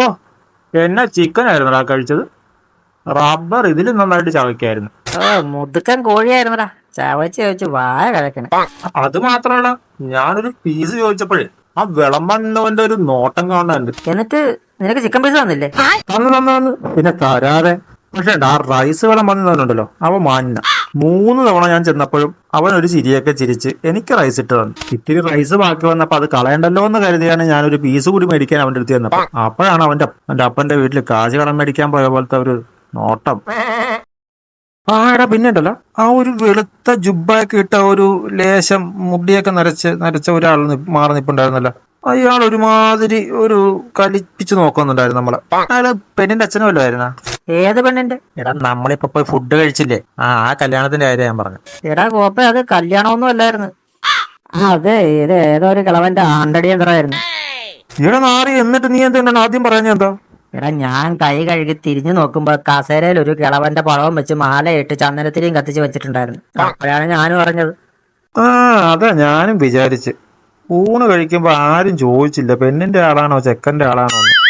ഓ, എന്നാ ചിക്കൻ ആയിരുന്നടാ കഴിച്ചത്. റബ്ബർ ഇതിലും നന്നായിട്ട് ചവയ്ക്കായിരുന്നു. ഓ, മുതുക്കൻ കോഴിയായിരുന്നടാ. ചവച്ച് ചവച്ച് വായ കിഴക്കണേ. അത് മാത്രമല്ല, ഞാനൊരു പീസ് ചോദിച്ചപ്പോഴേ ആ വിളമ്പന്നവന്റെ ഒരു നോട്ടം കാണാനുണ്ട്. എന്നിട്ട് നിനക്ക് ചിക്കൻ പീസ് തന്നില്ലേ? തന്നു പിന്നെ തരാതെ. പക്ഷേ ആ റൈസ് വിളമ്പന്നവനുണ്ടല്ലോ, അവൻ മാഞ്ഞ. 3 തവണ ഞാൻ ചെന്നപ്പോഴും അവൻ ഒരു ചിരിയൊക്കെ ചിരിച്ച് എനിക്ക് റൈസ് ഇട്ട് തന്നു. ഇത്തിരി റൈസ് ബാക്കി വന്നപ്പോ അത് കളയണ്ടല്ലോ എന്ന് കരുതിയാണ് ഞാനൊരു പീസ് കൂടി മേടിക്കാൻ അവന്റെ അടുത്ത് ചെന്നപ്പോ. അപ്പോഴാണ് അവന്റെ അപ്പന്റെ വീട്ടിൽ കാശ് കടം മേടിക്കാൻ പോയ പോലത്തെ ഒരു നോട്ടം. ആടാ, പിന്നെ ഉണ്ടല്ലോ, ആ ഒരു വെളുത്ത ജുബ്ബയൊക്കെ ഇട്ട ഒരു ലേശം മുടിയൊക്കെ നരച്ച ഒരാൾ മാറി നിപ്പുണ്ടായിരുന്നല്ലോ. അയാൾ ഒരുമാതിരി ഒരു കലിപ്പിച്ച് നോക്കുന്നുണ്ടായിരുന്നു നമ്മളെ. അയാള് പെണ്ണിന്റെ അച്ഛനും വല്ലതായിരുന്നാ? ഏത് പെണ്ണിന്റെ? എടാ, നമ്മളിപ്പോ പോയി ഫുഡ് കഴിച്ചില്ലേ, ആ കല്യാണത്തിന്റെ കാര്യം ഞാൻ പറഞ്ഞു. എടാ കോപ്പ, അത് കല്യാണമൊന്നും അല്ലായിരുന്നു. അതെ, ഇത് ഏതോ ഒരു കിളവന്റെ ആണ്ടടി യന്ത്രമായിരുന്നു. ഇവിടെ നാറി. എന്നിട്ട് നീ എന്തുകൊണ്ടാണ് ആദ്യം പറഞ്ഞ എന്താ? എടാ, ഞാൻ കൈ കഴുകി തിരിഞ്ഞു നോക്കുമ്പോ കസേരയിൽ ഒരു കിളവന്റെ പഴവും വെച്ച് മാലയിട്ട് ചന്ദനത്തിരിയും കത്തിച്ച് വെച്ചിട്ടുണ്ടായിരുന്നു. അപ്പോഴാണ് ഞാനും പറഞ്ഞത്. അതാ ഞാനും വിചാരിച്ച്. ഊണ് കഴിക്കുമ്പോ ആരും ചോദിച്ചില്ല പെണ്ണിന്റെ ആളാണോ ചെക്കന്റെ ആളാണോ എന്ന്.